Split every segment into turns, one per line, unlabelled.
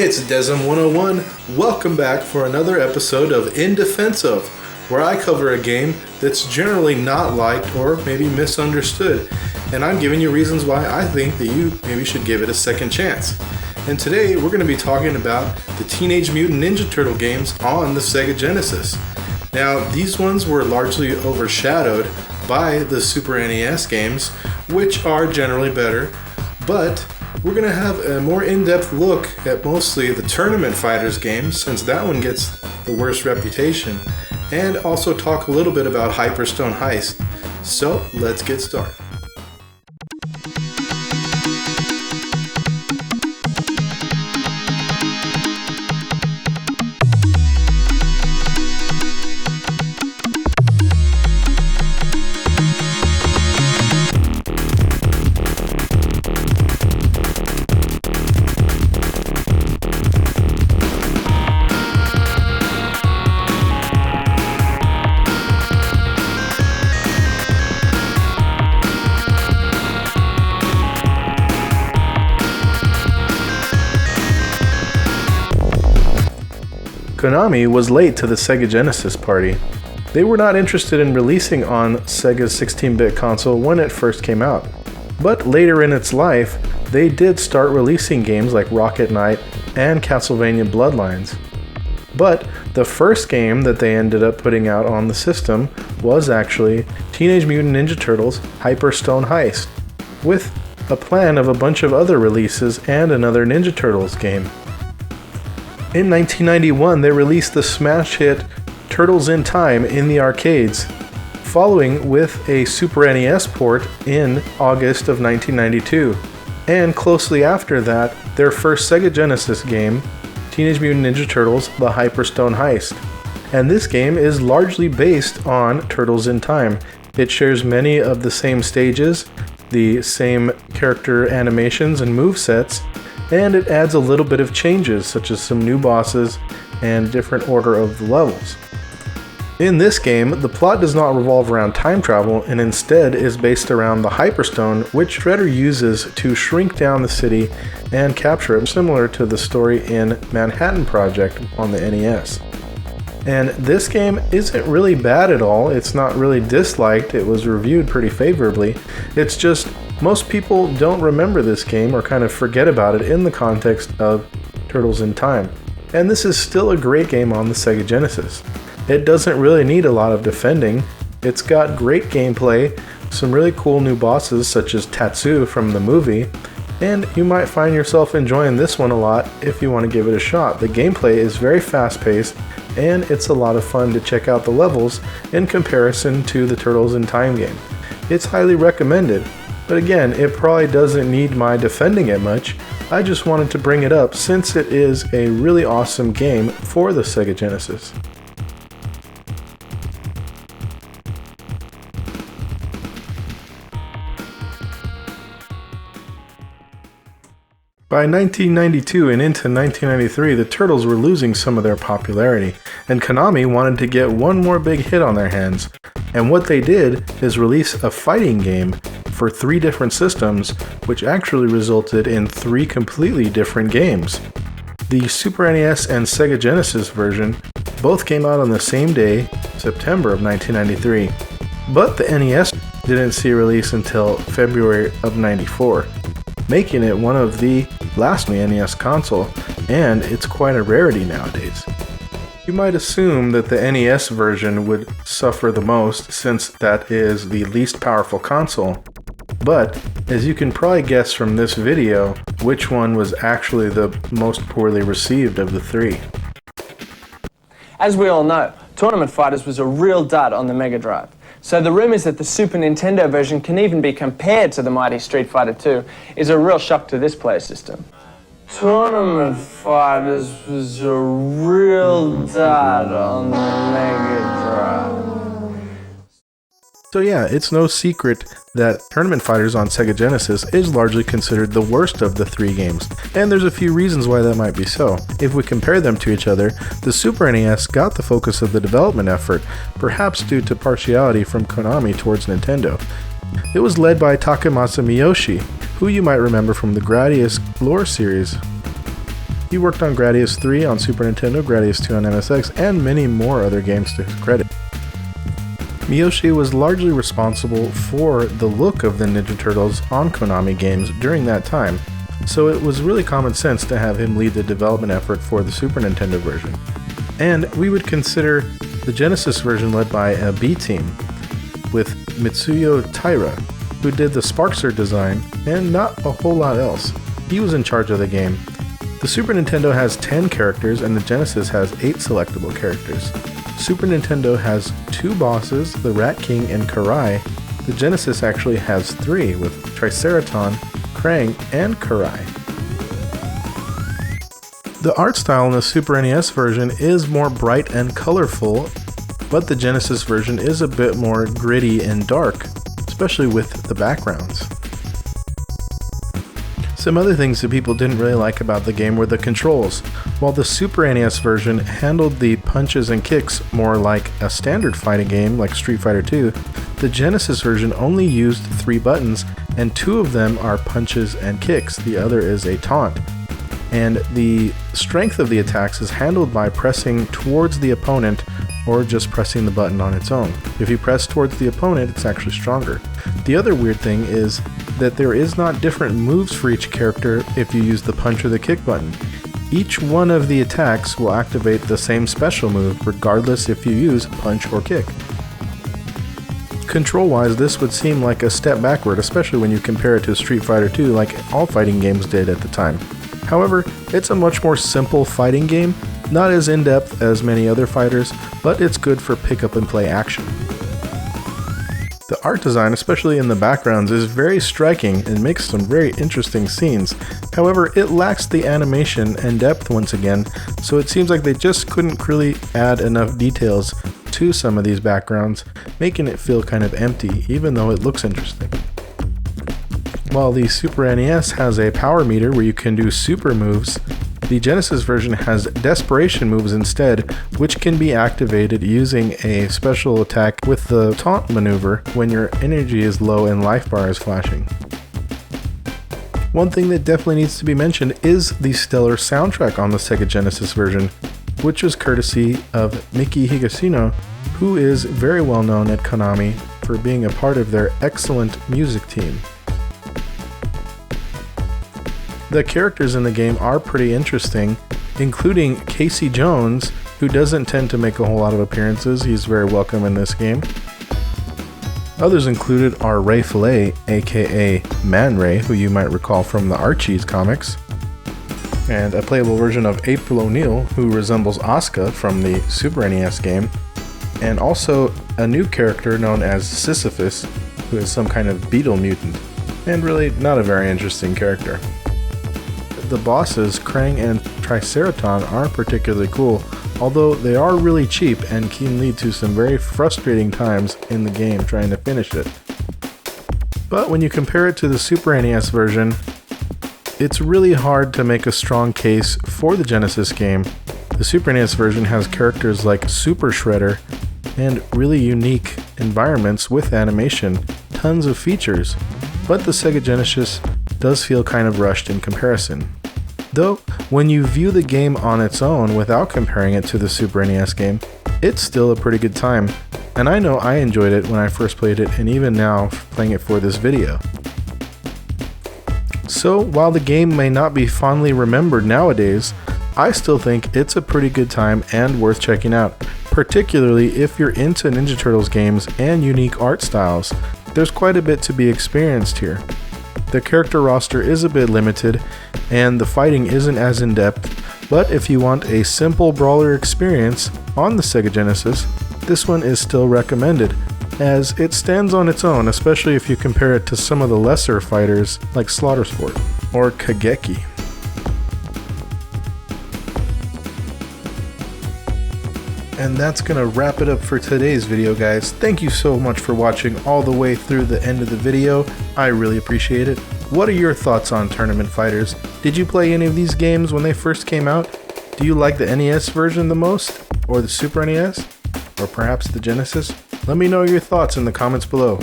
It's Desm 101. Welcome back for another episode of In Defense Of, where I cover a game that's generally not liked or maybe misunderstood, and I'm giving you reasons why I think that you maybe should give it a second chance. And today we're going to be talking about the Teenage Mutant Ninja Turtle games on the Sega Genesis. Now, these ones were largely overshadowed by the Super NES games, which are generally better, but we're going to have a more in-depth look at mostly the Tournament Fighters games, since that one gets the worst reputation, and also talk a little bit about Hyperstone Heist. So, let's get started. Konami was late to the Sega Genesis party. They were not interested in releasing on Sega's 16-bit console when it first came out. But later in its life, they did start releasing games like Rocket Knight and Castlevania Bloodlines. But the first game that they ended up putting out on the system was actually Teenage Mutant Ninja Turtles Hyperstone Heist, with a plan of a bunch of other releases and another Ninja Turtles game. In 1991, they released the smash hit Turtles in Time in the arcades, following with a Super NES port in August of 1992. And closely after that, their first Sega Genesis game, Teenage Mutant Ninja Turtles The Hyperstone Heist. And this game is largely based on Turtles in Time. It shares many of the same stages, the same character animations and movesets, and it adds a little bit of changes, such as some new bosses and different order of the levels. In this game, the plot does not revolve around time travel and instead is based around the Hyperstone, which Shredder uses to shrink down the city and capture it, similar to the story in Manhattan Project on the NES. And this game isn't really bad at all. It's not really disliked. It was reviewed pretty favorably. It's just most people don't remember this game or kind of forget about it in the context of Turtles in Time. And this is still a great game on the Sega Genesis. It doesn't really need a lot of defending. It's got great gameplay, some really cool new bosses such as Tatsu from the movie, and you might find yourself enjoying this one a lot if you want to give it a shot. The gameplay is very fast-paced, and it's a lot of fun to check out the levels in comparison to the Turtles in Time game. It's highly recommended, but again, it probably doesn't need my defending it much. I just wanted to bring it up since it is a really awesome game for the Sega Genesis. By 1992 and into 1993, the Turtles were losing some of their popularity, and Konami wanted to get one more big hit on their hands. And what they did is release a fighting game for 3 different systems, which actually resulted in 3 completely different games. The Super NES and Sega Genesis version both came out on the same day, September of 1993, but the NES didn't see release until February of 94. Making it one of the last NES console, and it's quite a rarity nowadays. You might assume that the NES version would suffer the most since that is the least powerful console, but as you can probably guess from this video, which one was actually the most poorly received of the 3.
As we all know, Tournament Fighters was a real dud on the Mega Drive. So the rumors that the Super Nintendo version can even be compared to the mighty Street Fighter II is a real shock to this player system. Tournament Fighters was a real dud on the Mega Drive.
So yeah, it's no secret that Tournament Fighters on Sega Genesis is largely considered the worst of the 3 games, and there's a few reasons why that might be so. If we compare them to each other, the Super NES got the focus of the development effort, perhaps due to partiality from Konami towards Nintendo. It was led by Takamasa Miyoshi, who you might remember from the Gradius lore series. He worked on Gradius 3 on Super Nintendo, Gradius 2 on MSX, and many more other games to his credit. Miyoshi was largely responsible for the look of the Ninja Turtles on Konami games during that time, so it was really common sense to have him lead the development effort for the Super Nintendo version. And we would consider the Genesis version led by a B team, with Mitsuyo Taira, who did the Sparkster design, and not a whole lot else. He was in charge of the game. The Super Nintendo has 10 characters and the Genesis has 8 selectable characters. Super Nintendo has 2 bosses, the Rat King and Karai. The Genesis actually has 3, with Triceraton, Krang, and Karai. The art style in the Super NES version is more bright and colorful, but the Genesis version is a bit more gritty and dark, especially with the backgrounds. Some other things that people didn't really like about the game were the controls. While the Super NES version handled the punches and kicks more like a standard fighting game like Street Fighter II, the Genesis version only used 3 buttons, and 2 of them are punches and kicks, the other is a taunt. And the strength of the attacks is handled by pressing towards the opponent or just pressing the button on its own. If you press towards the opponent, it's actually stronger. The other weird thing is that there is not different moves for each character if you use the punch or the kick button. Each one of the attacks will activate the same special move regardless if you use punch or kick. Control-wise, this would seem like a step backward, especially when you compare it to Street Fighter II like all fighting games did at the time. However, it's a much more simple fighting game, not as in-depth as many other fighters, but it's good for pick-up-and-play action. The art design, especially in the backgrounds, is very striking and makes some very interesting scenes. However, it lacks the animation and depth once again, so it seems like they just couldn't really add enough details to some of these backgrounds, making it feel kind of empty, even though it looks interesting. While the Super NES has a power meter where you can do super moves, the Genesis version has desperation moves instead, which can be activated using a special attack with the taunt maneuver when your energy is low and life bar is flashing. One thing that definitely needs to be mentioned is the stellar soundtrack on the Sega Genesis version, which is courtesy of Miki Higashino, who is very well known at Konami for being a part of their excellent music team. The characters in the game are pretty interesting, including Casey Jones, who doesn't tend to make a whole lot of appearances. He's very welcome in this game. Others included are Ray Fillet, aka Man Ray, who you might recall from the Archie's comics, and a playable version of April O'Neil, who resembles Asuka from the Super NES game, and also a new character known as Sisyphus, who is some kind of beetle mutant, and really not a very interesting character. The bosses, Krang and Triceraton, aren't particularly cool, although they are really cheap and can lead to some very frustrating times in the game trying to finish it. But when you compare it to the Super NES version, it's really hard to make a strong case for the Genesis game. The Super NES version has characters like Super Shredder and really unique environments with animation, tons of features, but the Sega Genesis does feel kind of rushed in comparison. Though, when you view the game on its own without comparing it to the Super NES game, it's still a pretty good time, and I know I enjoyed it when I first played it and even now playing it for this video. So, while the game may not be fondly remembered nowadays, I still think it's a pretty good time and worth checking out, particularly if you're into Ninja Turtles games and unique art styles. There's quite a bit to be experienced here. The character roster is a bit limited, and the fighting isn't as in-depth, but if you want a simple brawler experience on the Sega Genesis, this one is still recommended, as it stands on its own, especially if you compare it to some of the lesser fighters like Slaughter Sport or Kageki. And that's gonna wrap it up for today's video, guys. Thank you so much for watching all the way through the end of the video. I really appreciate it. What are your thoughts on Tournament Fighters? Did you play any of these games when they first came out? Do you like the NES version the most? Or the Super NES? Or perhaps the Genesis? Let me know your thoughts in the comments below.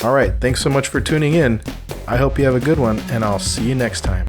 Alright, thanks so much for tuning in. I hope you have a good one, and I'll see you next time.